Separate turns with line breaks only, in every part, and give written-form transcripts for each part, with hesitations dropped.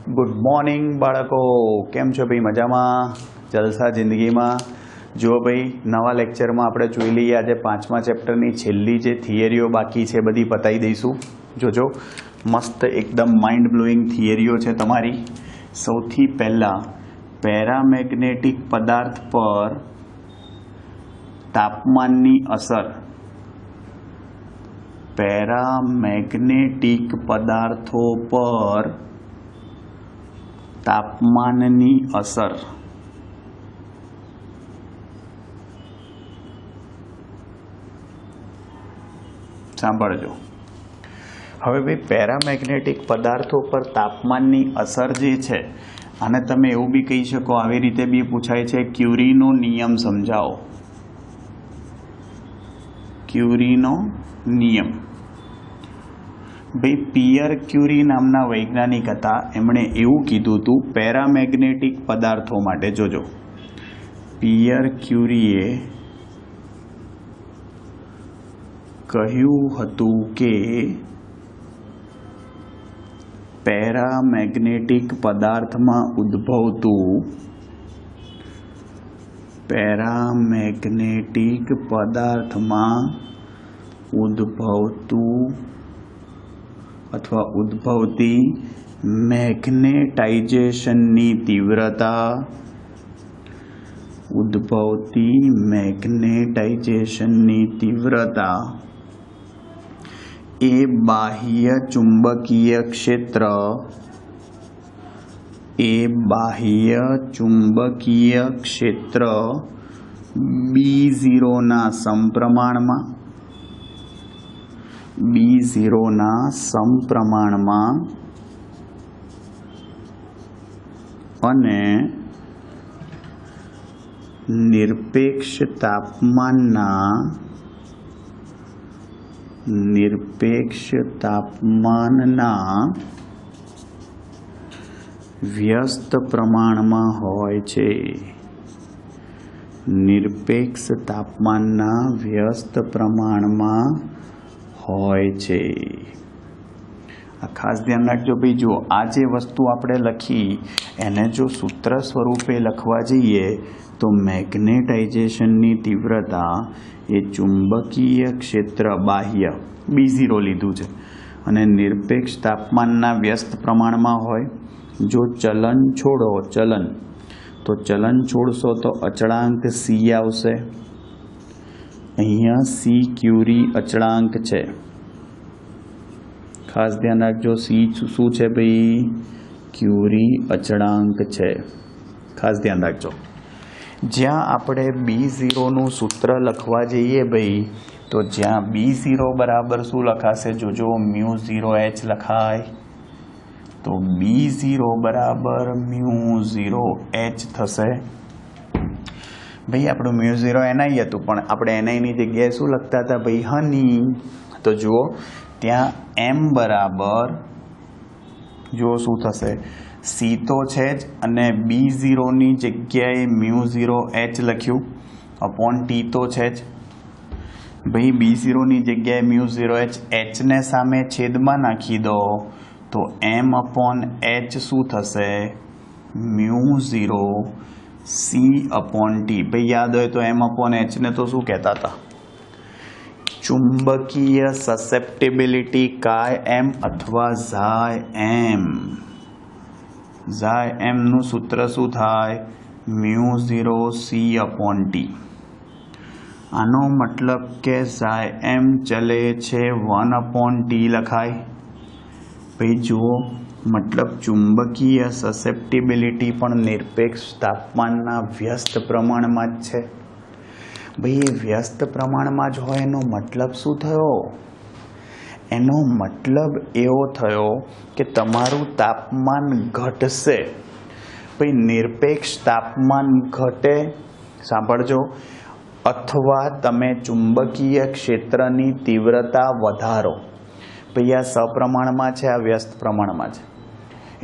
Good morning बाळको, केम छो भाई? मजामां? जलसा जिंदगी में? जो भाई नवा लेक्चर में आपणे जोई लईए। आज 5मा चेप्टरनी छेल्ली जे थियरीओ बाकी छे बधी पतावी दईशुं। जोजो मस्त एकदम माइंड ब्लोइंग थियरीओ छे तमारी। सौथी पहेला पेरामेग्नेटिक पदार्थ पर तापमाननी असर। पेरामेग्नेटिक पदार्थों पर तापमाननी असर। सांभळजो। हवे भाई पेरामेग्नेटिक पदार्थों पर तापमाननी असर जे छे आने तमे एवुं बी कही शको, आवी रीते बी पूछाय छे, क्यूरीनो नियम समजावो। क्यूरीनो नियम भाई पियर क्यूरी नामना वैज्ञानिक हता, एमणे एवुं कीधुं हतुं पेरामेग्नेटिक पदार्थों माटे। जोजो पियर क्यूरीए कह्युं हतुं के पेरामेग्नेटिक पदार्थ में उद्भवतुं पेरामेग्नेटिक पदार्थ में उद्भवतुं अथवा उद्भवती मैग्नेटाइजेशननी तीव्रता, उद्भवती मैग्नेटाइजेशननी तीव्रता ए बाह्य चुंबकीय क्षेत्र, ए बाह्य चुंबकीय क्षेत्र B0 ना समप्रमाण में, B0 ना समप्रमाण में अने निरपेक्ष तापमानना व्यस्त प्रमाण में होय छे। निरपेक्ष तापमानना व्यस्त प्रमाण में होय छे। आ खास ध्यान राखजो भाई। जो आ जे वस्तु आपणे लखी एने जो सूत्र स्वरूपे लखवा जईए तो मैग्नेटाइजेशननी तीव्रता ए चुंबकीय क्षेत्र बाह्य B0 लीधुं छे अने निरपेक्ष तापमानना व्यस्त प्रमाण में होय। जो चलन छोड़ो चलन तो चलन छोड़शो तो अचळांक C आवशे। अहींया C क्यूरी अचळांक छे, खास ध्यान राखजो। C शुं छे भाई? क्यूरी अचळांक छे, खास ध्यान राखजो। ज्यां आपणे B0 नुं सूत्र लखवा जईए भाई तो ज्यां B0 बराबर शुं लखाशे? जोजो μ0H लखाय तो B0 बराबर μ0H थशे। भाई आपणुं μ0 NI हतुं पण आपणे NI नी जग्याए शुं लखता हता भाई? हनी। तो जुओ त्यां M बराबर जो शुं थशे? C तो छे ज अने B0 नी जग्याए μ0H लख्युं अपॉन T तो छे ज भाई। B0 नी जग्याए μ0H, H ने सामे छेदमां नाखी दो तो M अपॉन H शुं थशे? μ0C upon T। भाई याद होय तो M अपॉन H ने तो शुं कहेता था? चुंबकीय ससेप्टिबिलिटी काय M अथवा झाय M। झाय M નું સૂત્ર શું થાય? μ0C upon T। આનો મતલબ કે झाय M ચલે છે 1 अपॉन T લખાય। भाई जुओ मतलब चुंबकीय ससेप्टिबिलिटी पण निरपेक्ष तापमानना व्यस्त प्रमाण में ज छे। भाई ये व्यस्त प्रमाण में ज होय एनो मतलब शुं थयो? एनो मतलब एवो थयो के तमारुं तापमान घटशे। भाई निरपेक्ष तापमान घटे, सांभळजो, अथवा तमे चुंबकीय क्षेत्रनी तीव्रता वधारो। भाई आ सप्रमाण में छे, आ व्यस्त प्रमाण में छे।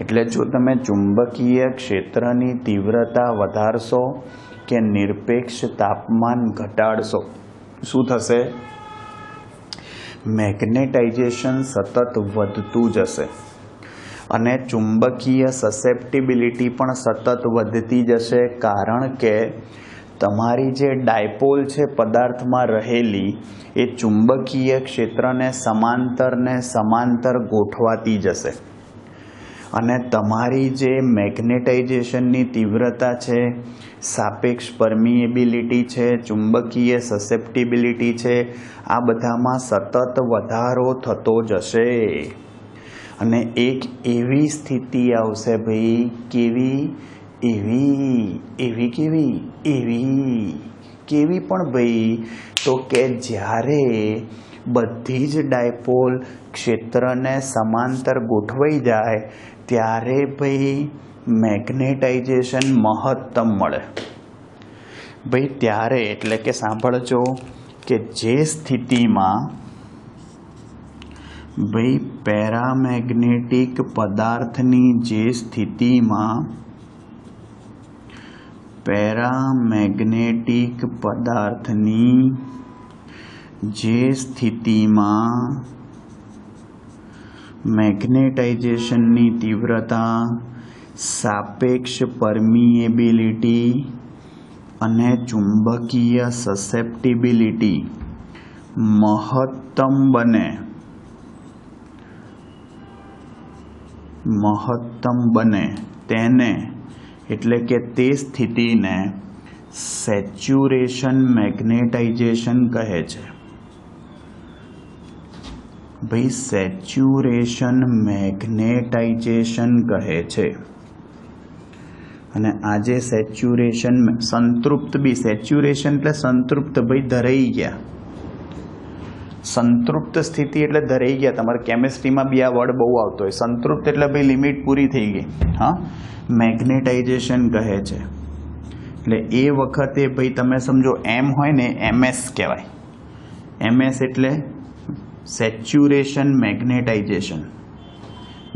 एटले जो तमे चुंबकीय क्षेत्रनी तीव्रता वधारशो के निरपेक्ष तापमान घटाडशो, शुं थशे? मैग्नेटाइजेशन सतत वधतुं जशे। અને ચુંબકીય સસેપ્ટિબિલિટી પણ સતત વધતી જશે, કારણ કે તમારી જે ડાયપોલ છે પદાર્થમાં રહેલી એ ચુંબકીય ક્ષેત્રને સમાંતર ગોઠવાતી જશે અને તમારી જે મેગ્નેટાઇઝેશનની તીવ્રતા છે, સાપેક્ષ પરમિએબિલિટી છે, ચુંબકીય સસેપ્ટિબિલિટી છે, આ બધામાં સતત વધારો થતો જશે અને એક એવી સ્થિતિ આવશે ભાઈ, કેવી પણ ભાઈ, તો કે જ્યારે બધી જ ડાયપોલ ક્ષેત્રને સમાંતર ગોઠવાઈ જાય ત્યારે ભાઈ મેગ્નેટાઇઝેશન મહત્તમ મળે ભાઈ. ત્યારે એટલે કે સાંભળજો કે જે સ્થિતિમાં ભાઈ પેરામેગ્નેટિક પદાર્થની જે સ્થિતિમાં મેગ્નેટાઇઝેશનની તીવ્રતા, સાપેક્ષ પરમિએબિલિટી અને ચુંબકીય સસેપ્ટિબિલિટી મહત્તમ બને તેને એટલે કે તે સ્થિતિને સેચ્યુરેશન મેગ્નેટાઇઝેશન કહે છે ભાઈ, સેચ્યુરેશન મેગ્નેટાઇઝેશન કહે છે. અને આજે સેચ્યુરેશન સેચ્યુરેશન એટલે સંતૃપ્ત ભાઈ, ધરાઈ ગયા. સંતૃપ્ત સ્થિતિ એટલે ધરાઈ ગયા. તમારે કેમિસ્ટ્રીમાં બી આ વર્ડ બહુ આવતો હોય. સંતૃપ્ત એટલે ભાઈ લિમિટ પૂરી થઈ ગઈ. હા, મેગ્નેટાઇઝેશન કહે છે. એટલે એ વખતે ભાઈ તમે સમજો એમ હોય ને, MS કહેવાય. MS એટલે સેચ્યુરેશન મેગ્નેટાઇઝેશન,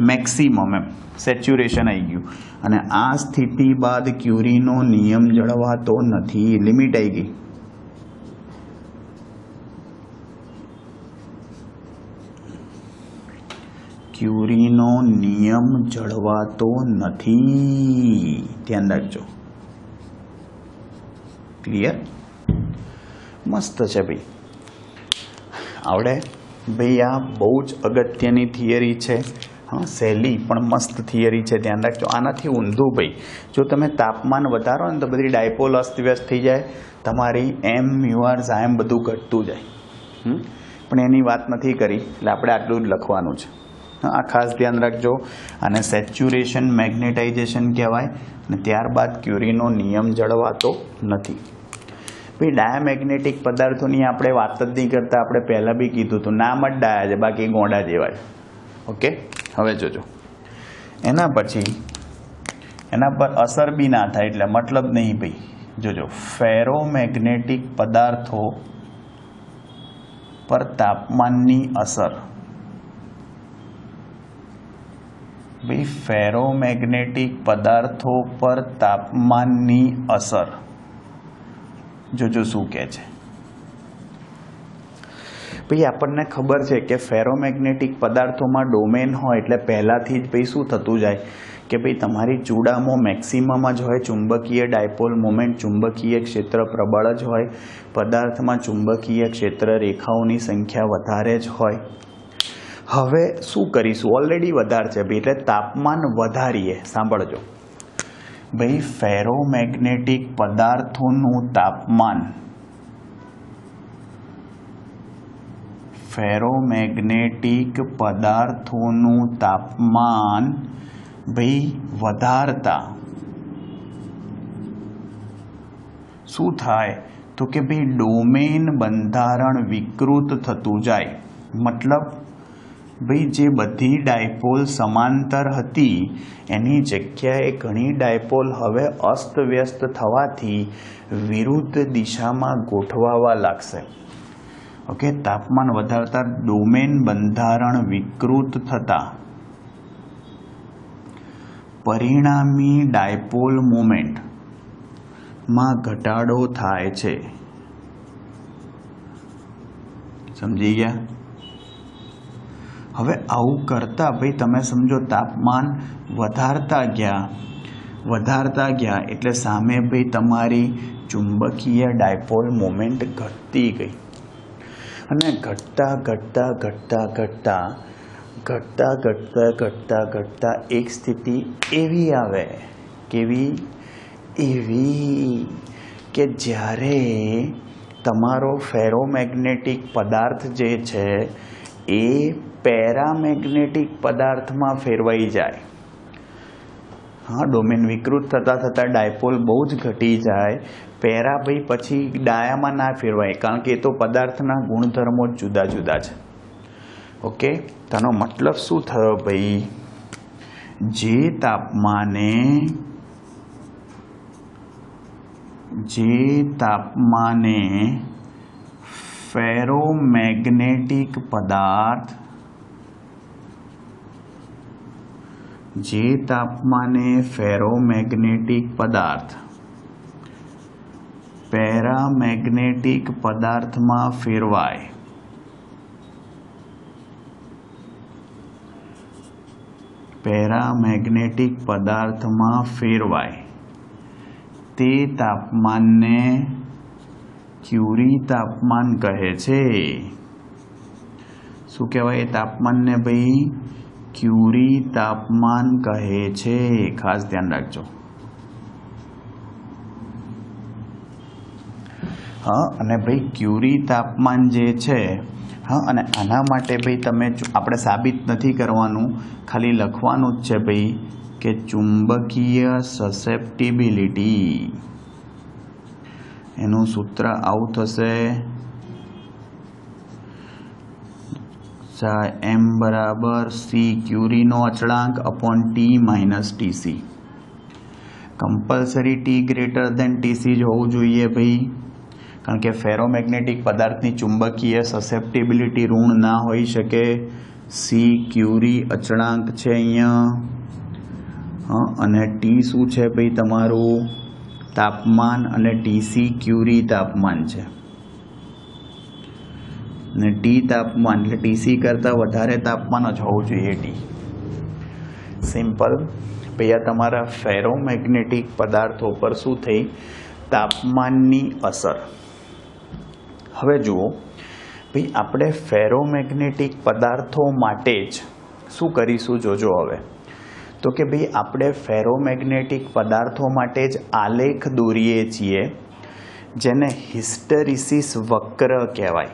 મેક્સિમમ એમ સેચ્યુરેશન આવી ગયું. અને આ સ્થિતિ બાદ ક્યુરીનો નિયમ જળવાતો નથી, લિમિટ આવી ગઈ. ક્યુરીનો નિયમ જળવાતો નથી, ધ્યાન રાખજો. ક્લિયર? મસ્ત છે ભાઈ, આવડે ભાઈ. આ બહુ જ અગત્યની થિયરી છે. હા, સહેલી પણ મસ્ત થિયરી છે, ધ્યાન રાખજો. આનાથી ઊંધું ભાઈ, જો તમે તાપમાન વધારો ને તો બધી ડાયપોલ અસ્તવ્યસ્ત થઈ જાય, તમારી MUR બધું ઘટતું જાય. પણ એની વાત નથી કરી, એટલે આપણે આટલું જ લખવાનું છે. આ ખાસ ધ્યાન રાખજો. અને સેચ્યુરેશન મેગ્નેટાઇઝેશન કહેવાય. અને ત્યારબાદ ક્યુરીનો નિયમ જળવાતો નથી ભાઈ. ડાયામેગ્નેટિક પદાર્થોની આપણે વાત જ નહીં કરતા, આપણે પહેલાં બી કીધું હતું, નામ જ ડાયા છે, બાકી ગોંડા જેવા છે. ઓકે, હવે જોજો એના પછી એના પર અસર બી ના થાય, એટલે મતલબ નહીં ભાઈ. જોજો, ફેરોમેગ્નેટિક પદાર્થો પર તાપમાનની અસર ભાઈ, ફેરોમેગ્નેટિક પદાર્થો પર તાપમાનની અસર જોજો શું કહે છે ભાઈ. આપણને ખબર છે કે ફેરોમેગ્નેટિક પદાર્થોમાં ડોમેન હોય એટલે પહેલાંથી જ ભાઈ શું થતું જાય કે ભાઈ તમારી ચૂડામો મેક્સિમમ જ હોય, ચુંબકીય ડાયપોલ મોમેન્ટ, ચુંબકીય ક્ષેત્ર પ્રબળ જ હોય, પદાર્થમાં ચુંબકીય ક્ષેત્ર રેખાઓની સંખ્યા વધારે જ હોય. હવે શું કરીશું, ઓલરેડી વધારે છે ભાઈ, એટલે તાપમાન વધારીએ. સાંભળજો ભાઈ, ફેરોમેગ્નેટિક પદાર્થોનું તાપમાન ભાઈ વધારતા શું થાય તો કે ભાઈ ડોમેન બંધારણ વિકૃત થતું જાય. મતલબ ભાઈ જે બધી ડાયપોલ સમાંતર હતી એની જગ્યાએ ઘણી ડાયપોલ હવે અસ્તવ્યસ્ત થવાથી વિરુદ્ધ દિશામાં ગોઠવાવા લાગશે. ઓકે, તાપમાન વધારતા ડોમેન બંધારણ વિકૃત થતા પરિણામી ડાયપોલ મોમેન્ટમાં ઘટાડો થાય છે. સમજી ગયા? હવે આવું કરતાં ભાઈ તમે સમજો તાપમાન વધારતા ગયા એટલે સામે ભાઈ તમારી ચુંબકીય ડાયપોલ મોમેન્ટ ઘટતી ગઈ અને ઘટતા એક સ્થિતિ એવી આવે એવી કે જ્યારે તમારો ફેરોમેગ્નેટિક પદાર્થ જે છે એ પેરામેગ્નેટિક પદાર્થમાં ફેરવાઈ જાય. હા, ડોમેન વિકૃત થતાં ડાયપોલ બહુ જ ઘટી જાય. પેરા ભાઈ પછી ડાયામાં ના ફેરવાય, કારણ કે એ તો પદાર્થના ગુણધર્મો જ જુદા જુદા છે. ઓકે, તેનો મતલબ શું થયો ભાઈ? જે તાપમાને ફેરોમેગ્નેટિક પદાર્થ પેરામેગ્નેટિક પદાર્થમાં ફેરવાય તે તાપમાનને ક્યુરી તાપમાન કહે છે. શું કહેવાય એ તાપમાનને ભાઈ? ક્યુરી તાપમાન કહે છે. ખાસ ધ્યાન રાખજો. હા, અને ભાઈ ક્યુરી તાપમાન જે છે, હા, અને આના માટે ભાઈ આપણે સાબિત નથી કરવાનું, ખાલી લખવાનું જ છે ભાઈ કે ચુંબકીય સસેપ્ટિબિલિટી, એનું સૂત્ર આવું થશે, m બરાબર c ક્યુરીનો અચળાંક upon t minus TC. Compulsory t greater than TC જ હોવું જોઈએ ભાઈ, કારણ કે ફેરોમેગ્નેટિક પદાર્થની ચુંબકીય સસેપ્ટિબિલિટી ઋણ ના હોઈ શકે. c ક્યુરી અચળાંક છે અહીંયા, અને ટી શું છે ભાઈ? તમારું તાપમાન, અને ટીસી ક્યુરી તાપમાન છે, અને ટી તાપમાન એટલે ટીસી કરતાં વધારે તાપમાન જ હોવું જોઈએ ટી. સિમ્પલ. ભાઈ આ તમારા ફેરોમેગ્નેટિક પદાર્થો પર શું થઈ? તાપમાનની અસર. હવે જુઓ ભાઈ, આપણે ફેરોમેગ્નેટિક પદાર્થો માટે જ શું કરીશું જોજો હવે. તો કે ભાઈ આપણે ફેરોમેગ્નેટિક પદાર્થો માટે જ આલેખ દોરીએ છીએ, જેને હિસ્ટેરિસિસ વક્ર કહેવાય.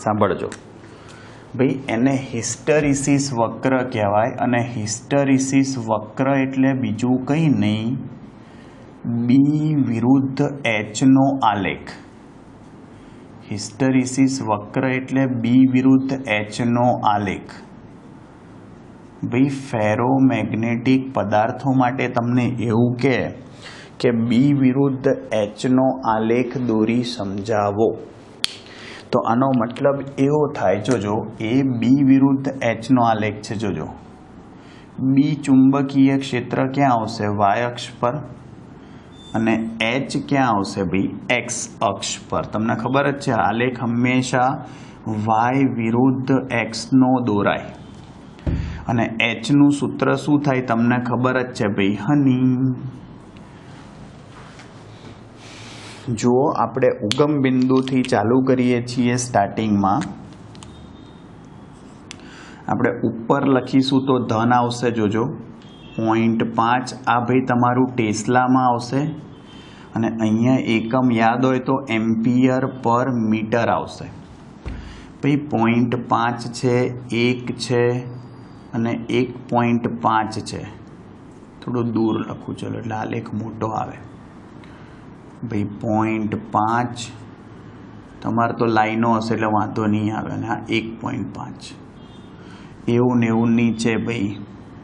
સાંભળજો ભાઈ, એને હિસ્ટેરિસિસ વક્ર કહેવાય. અને હિસ્ટેરિસિસ વક્ર એટલે બીજું કંઈ નહીં, બી વિરુદ્ધ એચનો આલેખ. હિસ્ટેરિસિસ વક્ર એટલે બી વિરુદ્ધ એચનો આલેખ. ભાઈ ફેરોમેગ્નેટિક પદાર્થો માટે તમને એવું કે બી વિરુદ્ધ એચનો આલેખ દોરી સમજાવો, તો આનો મતલબ એવો થાય, જોજો, એ બી વિરુદ્ધ એચનો આલેખ છે. જોજો, બી ચુંબકીય ક્ષેત્ર ક્યાં આવશે? વાય અક્ષ પર, અને એચ ક્યાં આવશે ભાઈ? એક્સ અક્ષ પર. તમને ખબર જ છે આલેખ હંમેશા વાય વિરુદ્ધ એક્સનો દોરાય. અને એચનું સૂત્ર શું થાય તમને ખબર જ છે ભાઈ, હની. જુઓ, આપણે ઉગમ બિંદુથી ચાલુ કરીએ છીએ. સ્ટાર્ટિંગમાં આપણે ઉપર લખીશું તો ધન આવશે. જોજો 0.5 આ ભાઈ તમારું ટેસ્લામાં આવશે, અને અહીંયા એકમ યાદ હોય તો એમ્પિયર પર મીટર આવશે. ભાઈ 0.5 છે, 1 છે, અને 1.5 છે. થોડું દૂર લખું ચલો એટલે આલેખ મોટો આવે. ભાઈ 0.5 તમારે તો લાઈનો હશે એટલે વાંધો નહીં આવે, અને આ 1.5 એવું ને એવું નીચે ભાઈ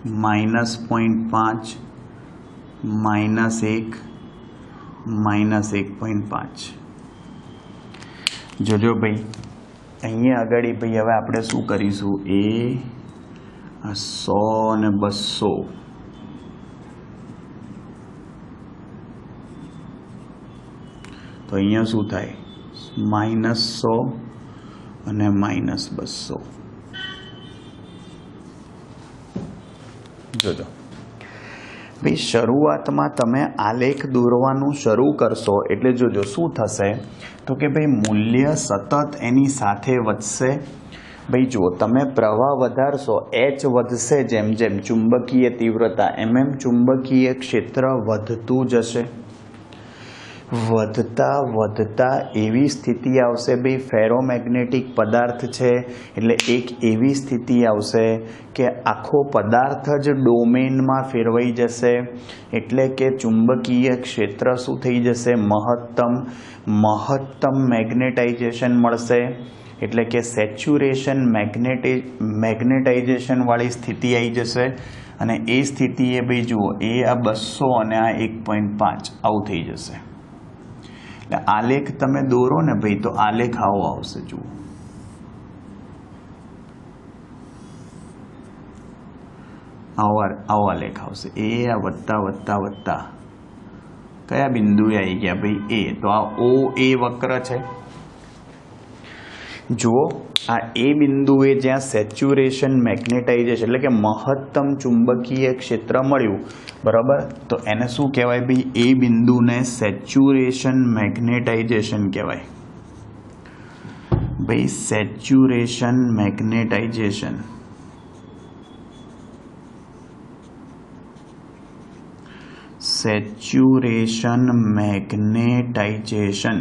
-0.5 -1 -1.5. જોજો ભાઈ અહીંયા આગળ ભાઈ હવે આપણે શું કરીશું? એ 100 અને 200 તો અહીંયા શું થાય? -100 અને -200. જોજો ભાઈ, શરૂઆતમાં તમે આલેખ દોરવાનું શરૂ કરશો એટલે જોજો શું થશે તો કે ભાઈ મૂલ્ય સતત એની સાથે વધશે. ભાઈ જુઓ, તમે પ્રવાહ વધારશો, એચ વધશે, જેમ જેમ ચુંબકીય તીવ્રતા એમ ચુંબકીય ક્ષેત્ર વધતું જશે. વધતા વધતા એવી સ્થિતિ આવશે ભાઈ, ફેરોમેગ્નેટિક પદાર્થ છે એટલે એક એવી સ્થિતિ આવશે કે આખો પદાર્થ જ ડોમેનમાં ફેરવાઈ જશે. એટલે કે ચુંબકીય ક્ષેત્ર શું થઈ જશે? મહત્તમ મેગ્નેટાઇઝેશન મળશે. એટલે કે સેચ્યુરેશન મેગ્નેટાઇઝેશન વાળી સ્થિતિ આવી જશે. અને એ સ્થિતિએ ભાઈ જુઓ, એ આ 200 અને આ 1.5 આવું થઈ જશે. એટલે આલેખ તમે દોરો ને ભાઈ તો આલેખ આવો આવશે. જુઓ, આવો આલેખ આવશે. એ આ વધતા વધતા વધતા કયા બિંદુએ આવી ગયા ભાઈ? એ તો આ ઓ એ વક્ર છે. જુઓ, આ એ બિંદુએ જ્યાં સેચ્યુરેશન મેગ્નેટાઇઝેશન એટલે કે મહત્તમ ચુંબકીય ક્ષેત્ર મળ્યું, બરાબર, તો એને શું કહેવાય ભાઈ? એ બિંદુને સેચ્યુરેશન મેગ્નેટાઇઝેશન કહેવાય. ભાઈ સેચ્યુરેશન મેગ્નેટાઇઝેશન. Saturation magnetisation.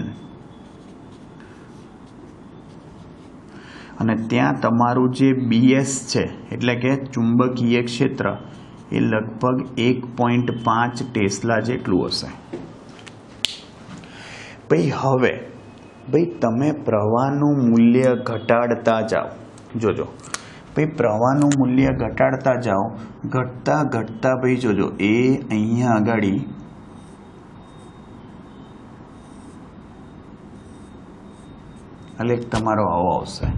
અને ત્યાં તમારું જે BS છે એટલે કે ચુંબકીય ક્ષેત્ર એ લગભગ 1.5 ટેસ્લા જેટલું હશે. ભાઈ હવે ભાઈ તમે પ્રવાહનું મૂલ્ય ઘટાડતા જાઓ. જોજો ભાઈ, પ્રવાહનું મૂલ્ય ઘટાડતા જાઓ, ઘટતા ઘટતા ભાઈ જોજો, એ અહીંયા આગળ આલેખ તમારો આવો આવશે.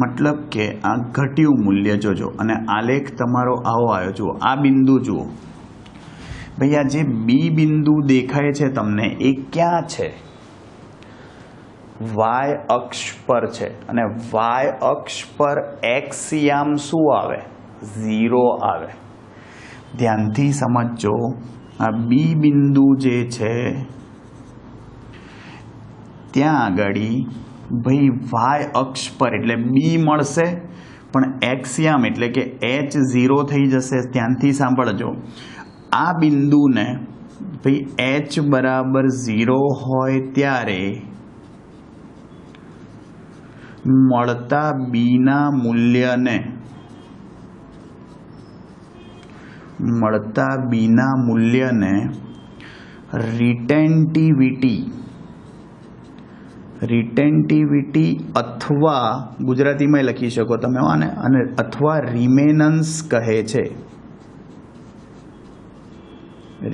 મતલબ કે આ ઘટ્યું મૂલ્ય જોજો, અને આલેખ તમારો આવો આવ્યો. જુઓ આ બિંદુ જુઓ ભાઈ, આ જે બી બિંદુ દેખાય છે તમને એ ક્યાં છે? વાય અક્ષ પર છે. અને વાય અક્ષ પર એક્સ યામ શું આવે? 0 આવે. ધ્યાનથી સમજજો, આ બી બિંદુ જે છે ત્યાં આગળ ભાઈ વાય અક્ષ પર એટલે બી મળશે, પણ એક્સ યામ એટલે કે એચ 0 થઈ જશે. ધ્યાનથી સાંભળજો, આ બિંદુને ભાઈ એચ બરાબર 0 હોય ત્યારે મળતા બીના મૂલ્યને રિટેન્ટિવિટી અથવા ગુજરાતીમાં લખી શકો તમે આને, અને અથવા રિમેનન્સ કહે છે.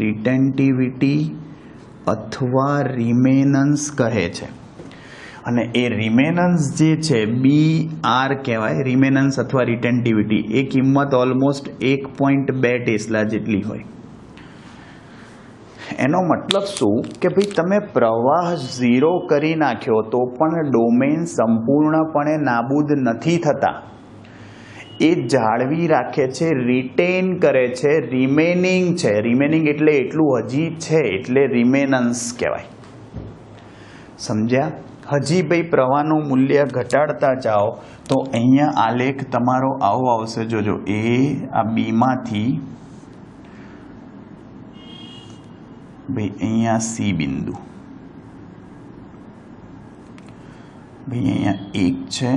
રિટેન્ટિવિટી અથવા રિમેનન્સ કહે છે. અને એ રિમેનન્સ જે છે BR કહેવાય. રિમેનન્સ અથવા રિટેન્ટિવિટી એ કિંમત ઓલમોસ્ટ 1.2 ટેસ્લા જેટલી હોય. એનો મતલબ શું કે ભાઈ તમે પ્રવાહ 0 કરી નાખ્યો તો પણ ડોમેન સંપૂર્ણપણે નાબૂદ નથી થતા. એ જાળવી રાખે છે, રિટેન કરે છે, રિમેનિંગ છે. રિમેનિંગ એટલે એટલું હજી છે એટલે રિમેનન્સ કહેવાય. સમજ્યા? હજી ભાઈ પ્રવાહનું મૂલ્ય ઘટાડતા જાઓ તો અહીંયા આલેખ તમારો આવો આવશે. જોજો, એ આ બીમાંથી ભાઈ અહીંયા સી બિંદુ, ભાઈ અહીંયા 1 છે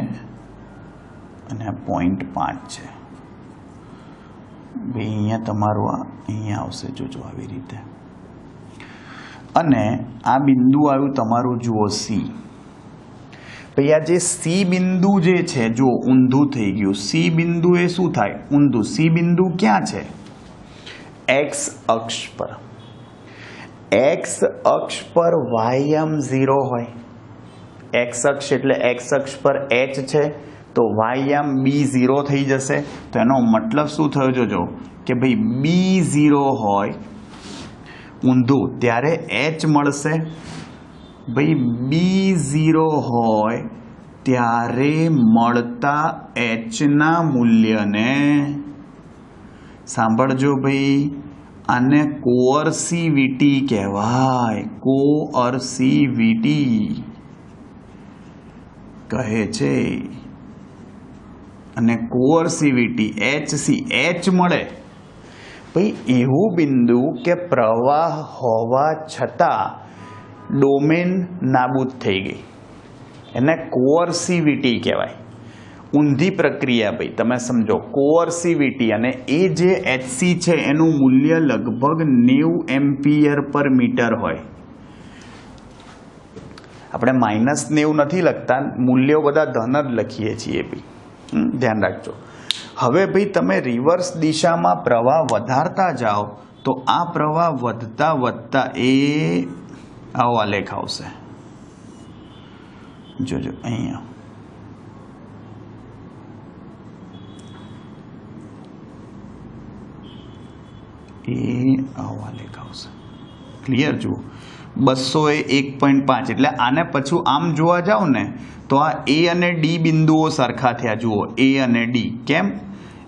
અને આ 0.5 છે. ભાઈ અહીંયા તમારું અહીંયા આવશે. જોજો આવી રીતે. અને આ બિંદુ આવ્યું તમારું, જુઓ સી. ભાઈ આ જે સી બિંદુ જે છે જો ઊંધું થઈ ગયું. સી બિંદુ એ શું થાય? ઊંધું. સી બિંદુ ક્યાં છે? એક્સ અક્ષ પર. એક્સ અક્ષ પર વાયમ 0 હોય. એક્સ અક્ષ એટલે એક્સ અક્ષ પર એચ છે તો વાયમ B0 થઈ જશે. તો એનો મતલબ શું થયો? જોજો કે ભાઈ B0 હોય ઊંધું ત્યારે એચ મળશે. ભાઈ B0 હોય ત્યારે મળતા એચના મૂલ્યને સાંભળજો ભાઈ, આને કોઅર્સિવિટી કહેવાય, કોઅર્સિવિટી કહે છે. અને કોઅર્સિવિટી H મળે ભાઈ એવું બિંદુ કે પ્રવાહ હોવા છતાં ડોમેન નાબૂદ થઈ ગઈ, એને કોઅર્સિવિટી કહેવાય. ઊંધી પ્રક્રિયા ભાઈ, તમે સમજો કોઅર્સિવિટી. અને એ જે HC છે એનું મૂલ્ય લગભગ 90 એમ્પિયર પર મીટર હોય. આપણે -90 નથી લખતા, મૂલ્યો બધા ધન જ લખીએ છીએ ભાઈ, ધ્યાન રાખજો. હવે ભાઈ તમે રિવર્સ દિશામાં પ્રવાહ વધારતા જાઓ તો આ પ્રવાહ વધતા વધતા એ આવો આલેખ આવશે. જોજો અહીંયા એ આવો આલેખ આવશે. ક્લિયર? જુઓ 200 એ 1.5 એટલે આને પછી આમ જોવા જાવ ને તો આ A અને D બિંદુઓ સરખા થયા. જુઓ A અને D. કેમ?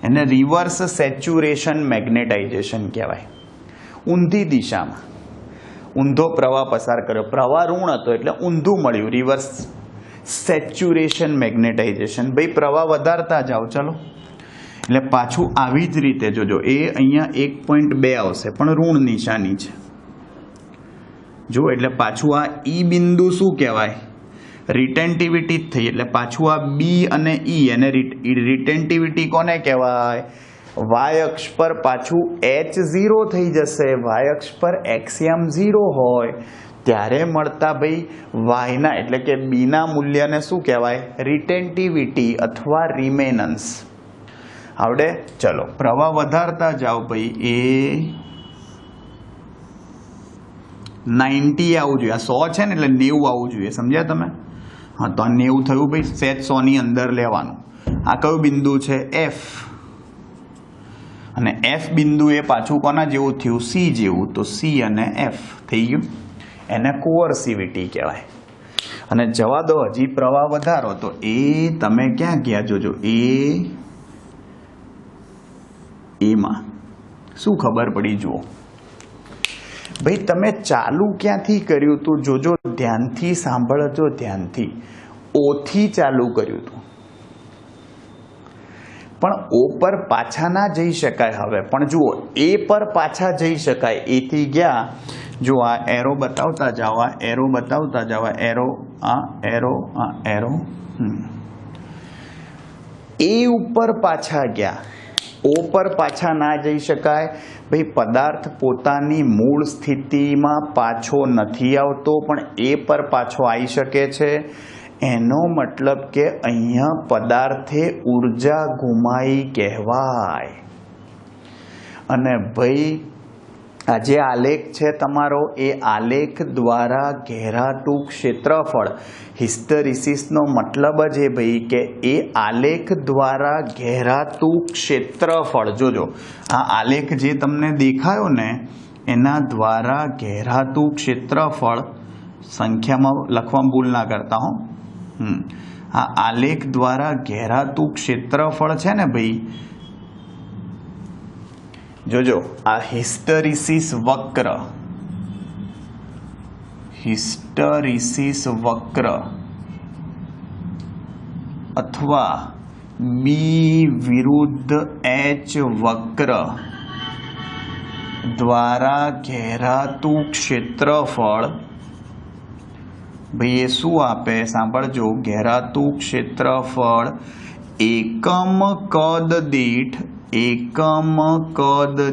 એને રિવર્સ સેચ્યુરેશન મેગ્નેટાઇઝેશન કહેવાય. ઊંધી દિશામાં ઊંધો પ્રવાહ પસાર કર્યો, પ્રવાહ ઋણ હતો એટલે ઊંધું મળ્યું, રિવર્સ સેચ્યુરેશન મેગ્નેટાઇઝેશન. ભાઈ પ્રવાહ વધારતા જાઓ ચલો, એટલે પાછું આવી જ રીતે જોજો. એ અહીંયા 1.2 આવશે પણ ઋણ નિશાની છે. જો એટલે પાછું આ E બિંદુ શું કહેવાય? રિટેન્ટિવિટી જ થઈ. એટલે પાછું આ B અને E, અને રિટેન્ટિવિટી કોને કહેવાય? y અક્ષ પર પાછું H0 થઈ જશે. y અક્ષ પર એક્સિયમ 0 હોય ત્યારે મળતા ભાઈ y ના એટલે કે B ના મૂલ્યને શું કહેવાય? રિટેન્ટિવિટી અથવા રિમેનન્સ. આવડે? ચલો પ્રવાહ વધારતા જાઓ ભાઈ. એ 90 આવવું જોઈએ. આ 100 છે ને એટલે 90 આવવું જોઈએ. સમજ્યા તમે? હા, તો આ 90 થયું ભાઈ. સેજ 100 ની અંદર લેવાનું. આ કયું બિંદુ છે? F. અને F બિંદુ એ પાછું કોના જેવું થયું? C જેવું. તો C અને F થઈ ગયું. એને કોઅર્સિવિટી કહેવાય. અને જવા દો, હજી પ્રવાહ વધારો તો એ તમે ક્યાં ગયા જોજો. એમાં શું ખબર પડી? જુઓ ભાઈ, તમે ચાલુ ક્યાંથી કર્યું હતું? જોજો, ધ્યાનથી સાંભળજો, ધ્યાનથી. O થી ચાલુ કર્યું હતું, પણ O પર પાછા ના જઈ શકાય હવે. પણ જુઓ, A પર પાછા જઈ શકાય. A થી ગયા. જો આ એરો બતાવતા જાઓ, આ એરો બતાવતા જાઓ, આ એરો, આ એરો, આ એરો. A ઉપર પાછા ગયા. O પર પાછા ના જઈ શકાય ભાઈ. પદાર્થ પોતાની મૂળ સ્થિતિમાં પાછો નથી આવતો, પણ A પર પાછો આવી શકે છે. એનો મતલબ કે અહીંયા પદાર્થે ઉર્જા ગુમાઈ કહેવાય. અને ભાઈ આ જે આલેખ છે તમારો, એ આલેખ દ્વારા ઘેરાતું ક્ષેત્રફળ, હિસ્ટેરિસિસનો મતલબ જ એ ભાઈ કે એ આલેખ દ્વારા ઘેરાતું ક્ષેત્રફળ. જોજો આ આલેખ જે તમને દેખાયો ને એના દ્વારા ઘેરાતું ક્ષેત્રફળ, સંખ્યામાં લખવામાં ભૂલ ના કરતા હો. આ આલેખ દ્વારા ઘેરાતું ક્ષેત્રફળ છે ને ભાઈ, જોજો આ હિસ્ટેરિસિસ વક્ર, હિસ્ટેરિસિસ વક્ર અથવા B વિરુદ્ધ H વક્ર દ્વારા ઘેરાતું ક્ષેત્રફળ ભાઈ એ શું આપે? સાંભળજો, ઘેરાતું ક્ષેત્રફળ એકમ કદ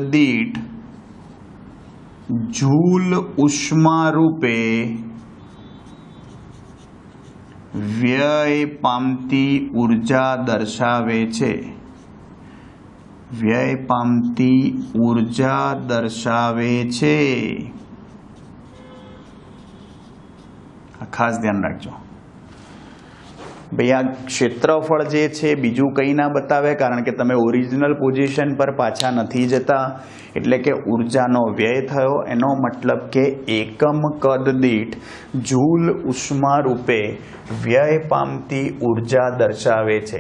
દીઠ જૂલ ઉષ્મા રૂપે વ્યય પામતી ઉર્જા દર્શાવે છે. વ્યય પામતી ઉર્જા દર્શાવે છે. ખાસ ધ્યાન રાખજો ભાઈ. આ ક્ષેત્રફળ જે છે બીજું કંઈ ના બતાવે, કારણ કે તમે ઓરિજિનલ પોઝિશન પર પાછા નથી જતા, એટલે કે ઉર્જાનો વ્યય થયો. એનો મતલબ કે એકમ કદ દીઠ જૂલ ઉષ્મા રૂપે વ્યય પામતી ઉર્જા દર્શાવે છે.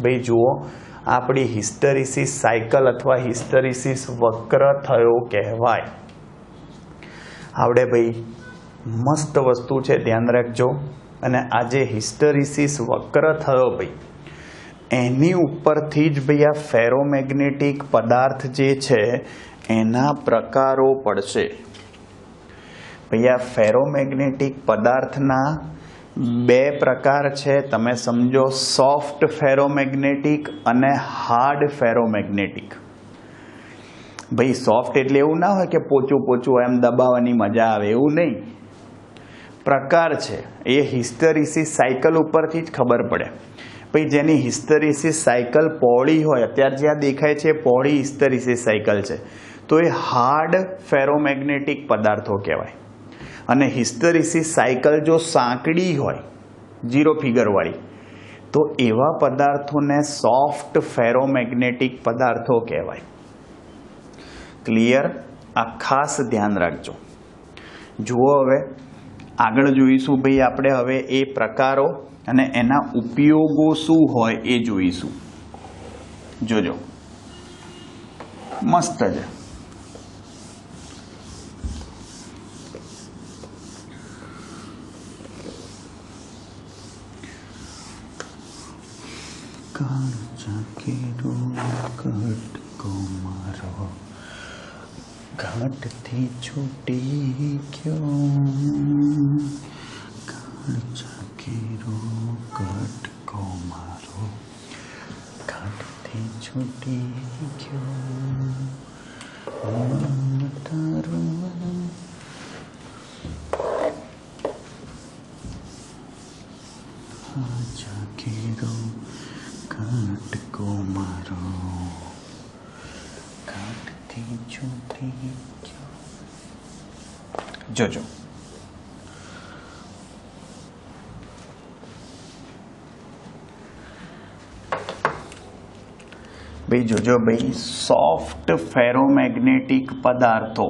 ભાઈ જુઓ, આપણી હિસ્ટેરિસિસ સાયકલ અથવા હિસ્ટેરિસિસ વક્ર થયો કહેવાય. આવડે ભાઈ, મસ્ત વસ્તુ છે, ધ્યાન રાખજો. અને આ જે હિસ્ટેરિસિસ વક્ર થયો ભાઈ, એની ઉપરથી જ ભાઈ આ ફેરોમેગ્નેટિક પદાર્થ જે છે એના પ્રકારો પડશે. ભાઈ આ ફેરોમેગ્નેટિક પદાર્થના બે પ્રકાર છે, તમે સમજો, સોફ્ટ ફેરોમેગ્નેટિક અને હાર્ડ ફેરોમેગ્નેટિક. ભાઈ સોફ્ટ એટલે એવું ના હોય કે પોચું પોચું એમ દબાવવાની મજા આવે, એવું નહીં. પ્રકાર છે એ હિસ્ટેરિસિસ સાયકલ ઉપરથી જ ખબર પડે. ભાઈ જેની હિસ્ટેરિસિસ સાયકલ પહોળી હોય, અત્યારે જ્યાં દેખાય છે પહોળી હિસ્ટેરિસિસ સાયકલ છે, તો એ હાર્ડ ફેરોમેગ્નેટિક પદાર્થો કહેવાય. અને હિસ્ટેરિસિસ સાયકલ જો સાંકડી હોય, 0 ફિગરવાળી, તો એવા પદાર્થોને સોફ્ટ ફેરોમેગ્નેટિક પદાર્થો કહેવાય. ક્લિયર? આ ખાસ ધ્યાન રાખજો. જુઓ, હવે આગળ જોઈશું ભાઈ આપણે હવે એ પ્રકારો અને એના ઉપયોગો શું હોય એ જોઈશું. જોજો, મસ્ત છે. ઘાટથી છૂટી ગયો, ચાકેરો કટકો મારો, ઘાટથી છૂટી ગયો તારો, ચાકેરો કટકો મારો, ઘાટથી છૂટી ગયો. જોજો, ભાઈ જોજો ભાઈ, સોફ્ટ ફેરોમેગ્નેટિક પદાર્થો,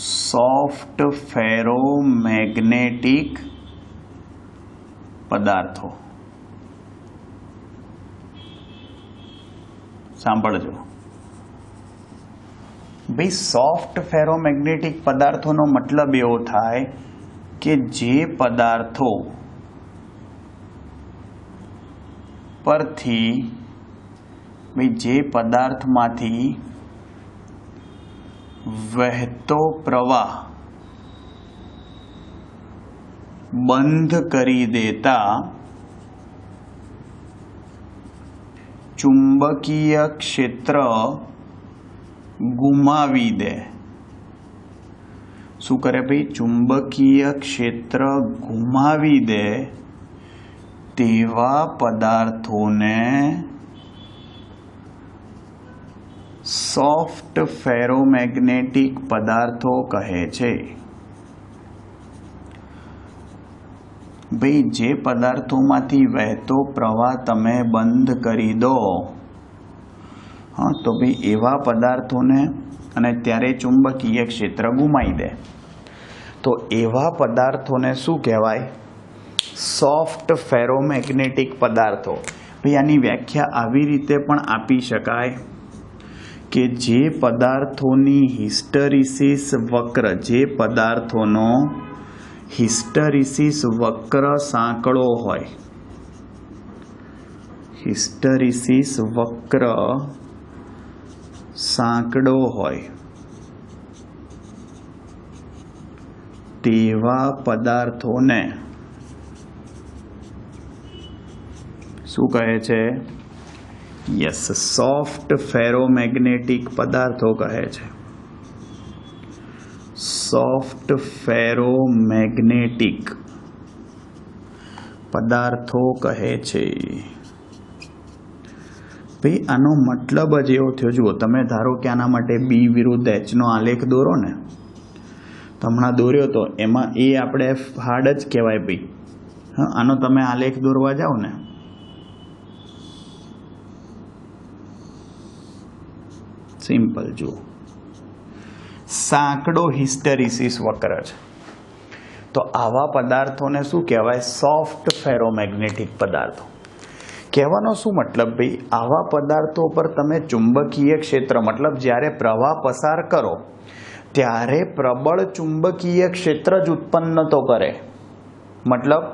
સોફ્ટ ફેરોમેગ્નેટિક પદાર્થો, સાંભળજો ભાઈ. સોફ્ટ ફેરોમેગ્નેટિક પદાર્થોનો મતલબ એવો થાય કે જે પદાર્થો પરથી ભાઈ જે પદાર્થમાંથી વહેતો પ્રવાહ બંધ કરી દેતા ચુંબકીય ક્ષેત્ર ગુમાવી દે. શું કરે ભાઈ? ચુંબકીય ક્ષેત્ર ગુમાવી દે તેવા પદાર્થોને સોફ્ટ ફેરોમેગ્નેટિક પદાર્થો કહે છે. ભાઈ જે પદાર્થોમાંથી વહેતો પ્રવાહ તમે બંધ કરી દો, હા, તો ભાઈ એવા પદાર્થોને, અને ત્યારે ચુંબકીય ક્ષેત્ર ગુમાવી દે, તો એવા પદાર્થોને શું કહેવાય? સોફ્ટ ફેરોમેગ્નેટિક પદાર્થો. ભાઈ આની વ્યાખ્યા આવી રીતે પણ આપી શકાય કે જે પદાર્થોની હિસ્ટેરિસિસ વક્ર, જે પદાર્થોનો હિસ્ટેરિસિસ વક્ર સાંકડો હોય, હિસ્ટેરિસિસ વક્ર સાંકડો હોય, તેવા પદાર્થોને શું કહે છે? યસ, સોફ્ટ ફેરોમેગ્નેટિક પદાર્થો કહે છે. સોફ્ટ ફેરોમેગ્નેટિક પદાર્થો કહે છે. ભાઈ આનો મતલબ જ એવો થયો. જુઓ, તમે ધારો કે આના માટે બી વિરુદ્ધ એચનો આલેખ દોરો ને, તો હમણાં દોર્યો તો એમાં એ આપણે હાર્ડ જ કહેવાય ભાઈ. હા, આનો તમે આલેખ દોરવા જાઓ ને, સિમ્પલ. જુઓ, સાંકડો હિસ્ટેરિસિસ વક્ર છે, તો આવા પદાર્થોને શું કહેવાય? સોફ્ટ ફેરોમેગ્નેટિક પદાર્થો. કહેવાનો શું મતલબ ભાઈ, આવા પદાર્થો પર તમે ચુંબકીય ક્ષેત્ર મતલબ જ્યારે પ્રવાહ પસાર કરો ત્યારે પ્રબળ ચુંબકીય ક્ષેત્ર જ ઉત્પન્ન તો કરે, મતલબ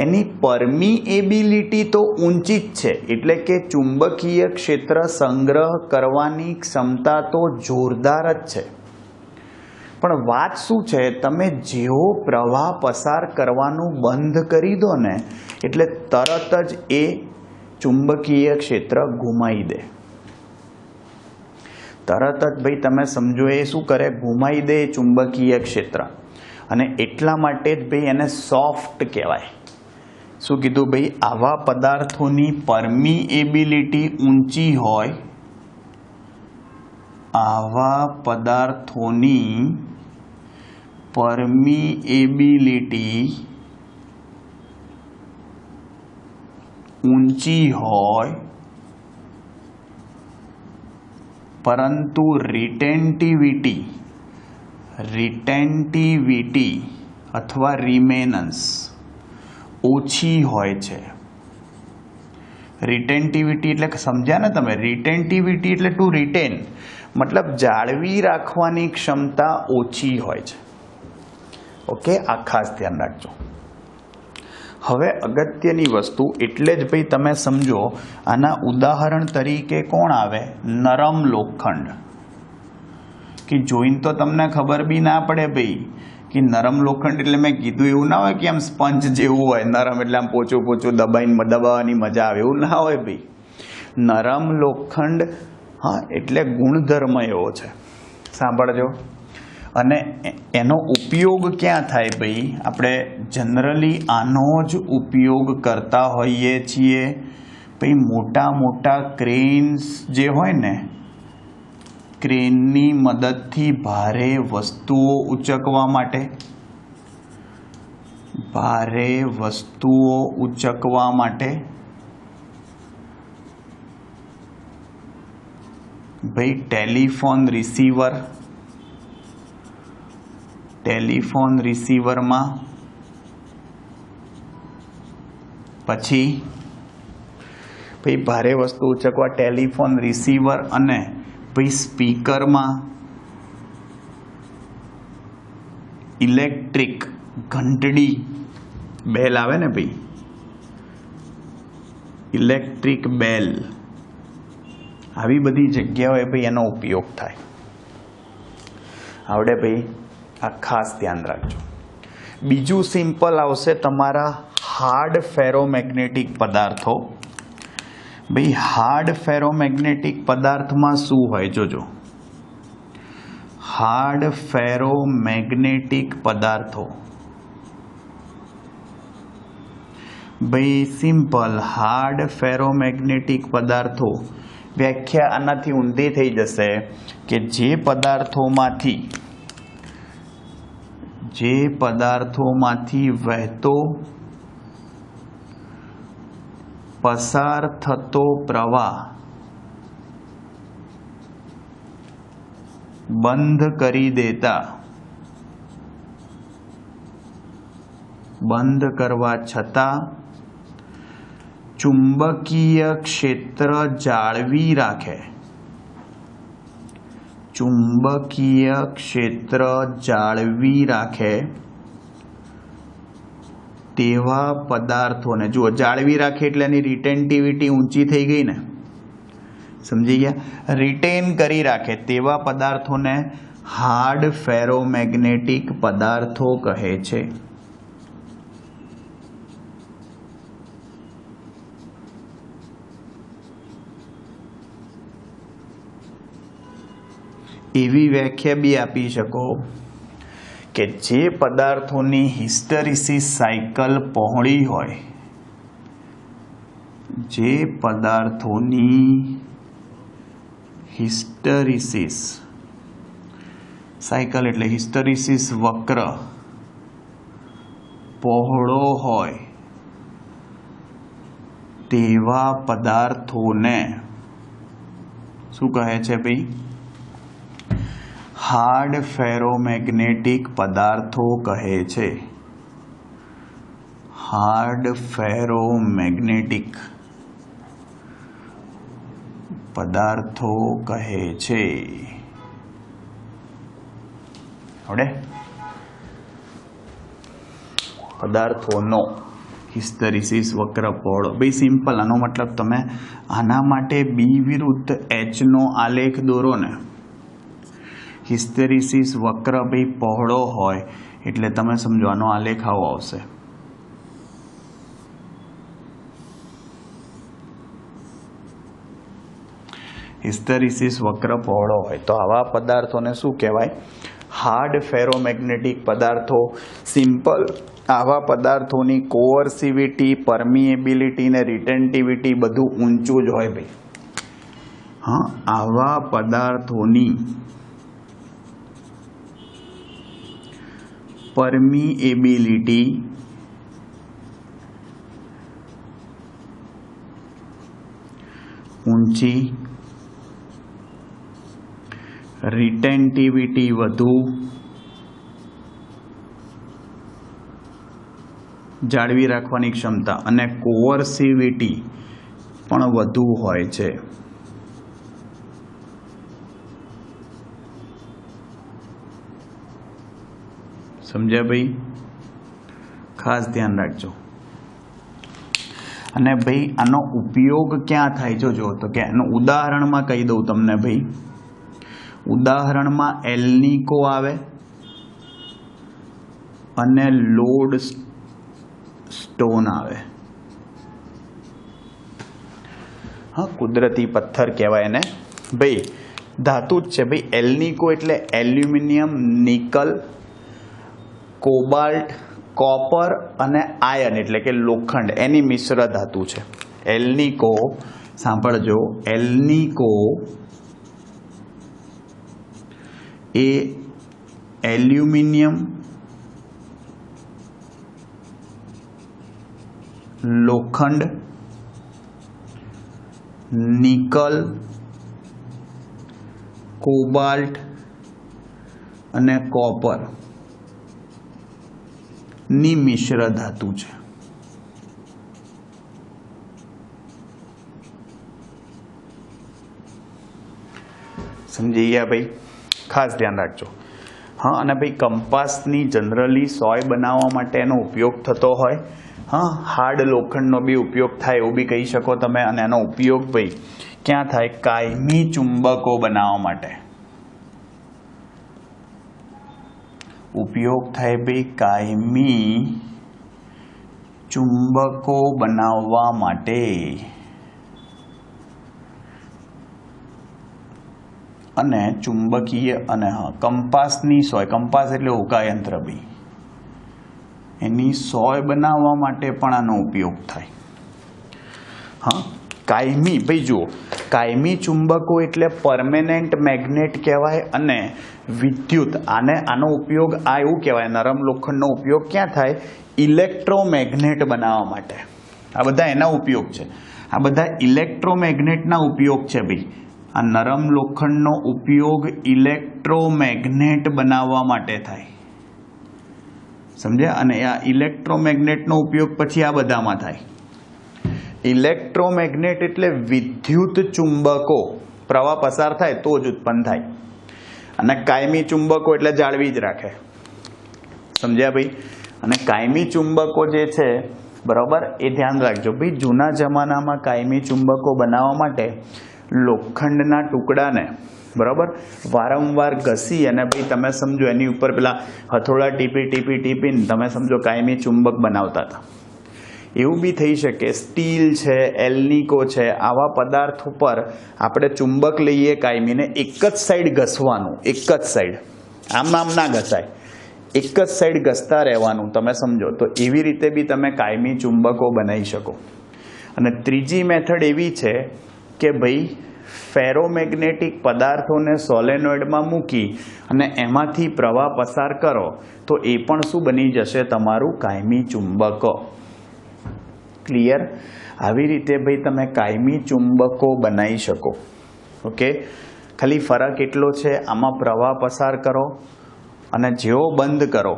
એની પરમિએબિલિટી તો ઊંચી જ છે, એટલે કે ચુંબકીય ક્ષેત્ર સંગ્રહ કરવાની ક્ષમતા તો જોરદાર જ છે. પણ વાત શું છે, તમે જેવો પ્રવાહ પસાર કરવાનું બંધ કરી દો ને એટલે તરત જ એ ચુંબકીય ક્ષેત્ર ગુમાવી દે. તરત જ ભાઈ તમે સમજો એ શું કરે, ગુમાવી દે ચુંબકીય ક્ષેત્ર. અને એટલા માટે જ ભાઈ એને સોફ્ટ કહેવાય. શું કીધું ભાઈ, આવા પદાર્થોની પરમિએબિલિટી ઊંચી હોય, આવા પદાર્થોની પરમિએબિલિટી ઊંચી હોય પરંતુ રિટેન્ટિવિટી અથવા રિમેનન્સ ઓછી હોય છે. રિટેન્ટિવિટી એટલે સમજ્યા ને તમે, રિટેન્ટિવિટી એટલે ટુ રિટેન મતલબ જાળવી રાખવાની ક્ષમતા ઓછી હોય છે. ઓકે, આ ખાસ ધ્યાન રાખજો. હવે અગત્યની વસ્તુ એટલે જ ભાઈ તમે સમજો, આના ઉદાહરણ તરીકે કોણ આવે, નરમ લોખંડ. કે જોઈને તો તમને ખબર બી ના પડે ભાઈ કે નરમ લોખંડ એટલે મેં કીધું એવું ના હોય કે આમ સ્પંજ જેવું હોય, નરમ એટલે આમ પોચું પોચું દબાવવાની મજા આવે, એવું ના હોય ભાઈ. નરમ લોખંડ હા એટલે ગુણધર્મ એવો છે, સાંભળજો. અને એનો ઉપયોગ ક્યાં થાય ભાઈ, આપણે જનરલી આનો જ ઉપયોગ કરતા હોઈએ છીએ ભાઈ મોટા મોટા ક્રેન્સ જે હોય ને, ક્રેનની મદદથી ભારે વસ્તુઓ ઉંચકવા માટે, ભાઈ ટેલિફોન રિસીવરમાં, પછી ભાઈ ભારે વસ્તુ ઉંચકવા ટેલિફોન રિસીવર, અને ભાઈ સ્પીકરમાં, ઇલેક્ટ્રિક ઘંટડી બેલ આવે ને ભાઈ, ઇલેક્ટ્રિક બેલ, આવી બધી જગ્યાઓએ ભાઈ એનો ઉપયોગ થાય. આવડે ભાઈ, આ ખાસ ધ્યાન રાખજો. બીજું સિમ્પલ આવશે તમારા હાર્ડ ફેરોમેગ્નેટિક પદાર્થો. ભાઈ હાર્ડ ફેરોમેગ્નેટિક પદાર્થમાં શું હોય જોજો, હાર્ડ ફેરોમેગ્નેટિક પદાર્થો ભાઈ સિમ્પલ હાર્ડ ફેરોમેગ્નેટિક પદાર્થો વ્યાખ્યા આનાથી ઊંધી થઈ જશે કે જે પદાર્થોમાંથી વહેતો પસાર થતો પ્રવાહ બંધ કરવા છતાં ચુંબકીય ક્ષેત્ર જાળવી રાખે તેવા પદાર્થોને, જુઓ જાળવી રાખે એટલે એની રિટેન્ટિવિટી ઊંચી થઈ ગઈ ને, સમજી ગયા, રિટેન કરી રાખે તેવા પદાર્થોને હાર્ડ ફેરોમેગ્નેટિક પદાર્થો કહે છે. એવી વ્યાખ્યા બી આપી શકો કે જે પદાર્થોની હિસ્ટેરિસિસ સાયકલ પહોળી હોય, જે પદાર્થોની હિસ્ટેરિસિસ સાયકલ એટલે હિસ્ટેરિસિસ વક્ર પહોળો હોય તેવા પદાર્થોને શું કહે છે ભાઈ, હાર્ડ ફેરોમેગ્નેટિક પદાર્થો કહે છે. હાર્ડ ફેરોમેગ્નેટિક પદાર્થો કહે છે. આવડે? પદાર્થોનો હિસ્ટેરિસિસ વક્ર પહોળો. ભાઈ સિમ્પલ. આનો મતલબ તમે આના માટે બી વિરુદ્ધ એચ નો આલેખ દોરો ને. હિસ્ટેરિસિસ વક્ર ભાઈ પહોળો હોય એટલે તમે સમજો આનો આલેખ આવો આવશે. હિસ્ટેરિસિસ વક્ર પહોળો હોય તો આવા પદાર્થોને શું કહેવાય? હાર્ડ ફેરોમેગ્નેટિક પદાર્થો. સિમ્પલ. આવા પદાર્થોની કોઅર્સિવિટી, પરમિએબિલિટી ને રિટેન્ટિવિટી બધું ઊંચું જ હોય ભાઈ. હા, આવા પદાર્થોની પરમિએબિલિટી ઊંચી, રિટેન્ટિવિટી વધુ, જાળવી રાખવાની ક્ષમતા અને કોઅર્સિવિટી પણ વધુ હોય છે. સમજ્યા ભાઈ? ખાસ ધ્યાન રાખજો. અને ભાઈ આનો ઉપયોગ ક્યાં થાય જોજો. તો કે એનું ઉદાહરણમાં કહી દઉં તમને ભાઈ. ઉદાહરણમાં એલ્નિકો આવે અને લોડ સ્ટોન આવે. હા, કુદરતી પથ્થર કહેવાય એને ભાઈ. ધાતુ જ છે ભાઈ. એલ્નિકો એટલે એલ્યુમિનિયમ, નિકલ, કોબાલ્ટ, કોપર અને આયર્ન એટલે કે લોખંડ, એની મિશ્ર ધાતુ છે એલ્નિકો. સાંભળજો, એલ્નિકો એ એલ્યુમિનિયમ, લોખંડ, નિકલ, કોબાલ્ટ અને કોપર ની મિશ્ર ધાતુ છે. સમજી ગયા ભાઈ? ખાસ ધ્યાન રાખજો. હા, અને ભાઈ કંપાસની જનરલી સોય બનાવવા માટે એનો ઉપયોગ થતો હોય. હા, હાર્ડ લોખંડનો બી ઉપયોગ થાય એવું બી કહી શકો તમે. અને એનો ઉપયોગ ભાઈ ક્યાં થાય? કાયમી ચુંબકો બનાવવા માટે ઉપયોગ થાય ભાઈ. કાયમી ચુંબકો બનાવવા માટે. અને ચુંબકીય અને હા, કંપાસની સોય. કંપાસ એટલે હોકાયંત્ર ભાઈ. એની સોય બનાવવા માટે પણ આનો ઉપયોગ થાય. હા, કાયમી ભાઈ જુઓ, કાયમી ચુંબકો એટલે પરમેનન્ટ મેગ્નેટ કહેવાય. અને વિદ્યુત આનો ઉપયોગ આ એવું કહેવાય. નરમ લોખંડનો ઉપયોગ ક્યાં થાય? ઇલેક્ટ્રોમેગ્નેટ બનાવવા માટે. આ બધા એના ઉપયોગ છે. આ બધા ઇલેક્ટ્રોમેગ્નેટના ઉપયોગ છે ભાઈ. આ નરમ લોખંડનો ઉપયોગ ઇલેક્ટ્રોમેગ્નેટ બનાવવા માટે થાય. સમજ્યા? અને આ ઇલેક્ટ્રોમેગ્નેટનો ઉપયોગ પછી આ બધામાં થાય. ઇલેક્ટ્રોમેગ્નેટ એટલે વિદ્યુત ચુંબકો. પ્રવાહ પસાર થાય તો જ ઉત્પન્ન થાય. અને કાયમી ચુંબકો એટલે જાળવી જ રાખે. સમજ્યા ભાઈ? અને કાયમી ચુંબકો જે છે બરાબર, એ ધ્યાન રાખજો ભાઈ. જૂના જમાનામાં કાયમી ચુંબકો બનાવવા માટે લોખંડના ટુકડાને બરાબર વારંવાર ઘસી અને ભાઈ તમે સમજો એની ઉપર પેલા હથોડા ટીપીને તમે સમજો કાયમી ચુંબક બનાવતા હતા. એવું બી થઈ શકે સ્ટીલ છે, એલ્નિકો છે, આવા પદાર્થો પર આપણે ચુંબક લઈએ કાયમીને, એક જ સાઈડ ઘસવાનું. એક જ સાઈડ, આમ ના ઘસાય, એક જ સાઈડ ઘસતા રહેવાનું. તમે સમજો તો એવી રીતે બી તમે કાયમી ચુંબકો બનાવી શકો. અને ત્રીજી મેથડ એવી છે કે ભાઈ ફેરોમેગ્નેટિક પદાર્થોને સોલેનોઇડમાં મૂકી અને એમાંથી પ્રવાહ પસાર કરો તો એ પણ શું બની જશે? તમારું કાયમી ચુંબક. ક્લિયર? આવી રીતે ભાઈ તમે કાયમી ચુંબકો બનાવી શકો. ઓકે, ખાલી ફરક એટલો છે, આમાં પ્રવાહ પસાર કરો અને જેવો બંધ કરો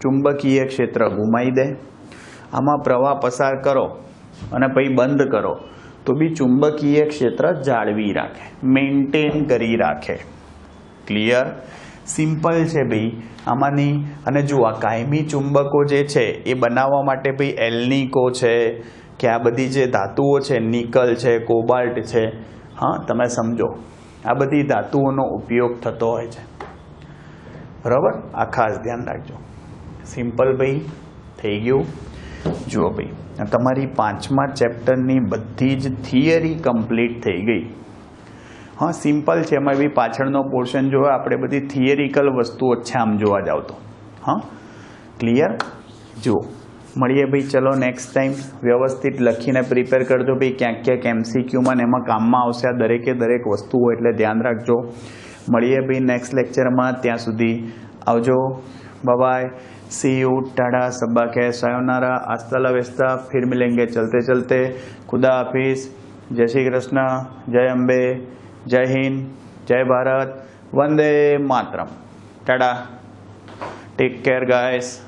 ચુંબકીય ક્ષેત્ર ગુમાવી દે. આમાં પ્રવાહ પસાર કરો અને પછી બંધ કરો તો બી ચુંબકીય ક્ષેત્ર જાળવી રાખે, મેન્ટેન કરી રાખે. ક્લિયર? સિમ્પલ છે ભાઈ આમાંની. અને જુઓ આ કાયમી ચુંબકો જે છે એ બનાવવા માટે ભાઈ એલ્નિકો છે કે આ બધી જે ધાતુઓ છે, નિકલ છે, કોબાલ્ટ છે, હા તમે સમજો આ બધી ધાતુઓનો ઉપયોગ થતો હોય છે. બરાબર? આ ખાસ ધ્યાન રાખજો. સિમ્પલ ભાઈ થઈ ગયું. જુઓ ભાઈ તમારી 5મા ચેપ્ટરની બધી જ થિયરી કમ્પ્લીટ થઈ ગઈ. હા સિમ્પલ છે, એમાં બી પાછળનો પોર્શન જોવા આપણે બધી થિયરિકલ વસ્તુઓ છે આમ જોવા જાવ તો. હા ક્લિયર? જુઓ મળીએ ભાઈ. ચલો નેક્સ્ટ ટાઈમ વ્યવસ્થિત લખીને પ્રિપેર કરજો ભાઈ. ક્યાંક ક્યાંક MCQમાં ને એમાં કામમાં આવશે આ દરેકે દરેક વસ્તુઓ, એટલે ધ્યાન રાખજો. મળીએ ભાઈ નેક્સ્ટ લેક્ચરમાં. ત્યાં સુધી આવજો. બાય. See you. टाटा. सबा खैर. सायोनारा. आस्ता ला वेस्ता. फिर मिलेंगे चलते चलते. खुदा हाफिज. जय श्री कृष्ण. जय अम्बे. जय हिंद. जय भारत. वंदे मातरम. टाटा. Take care guys.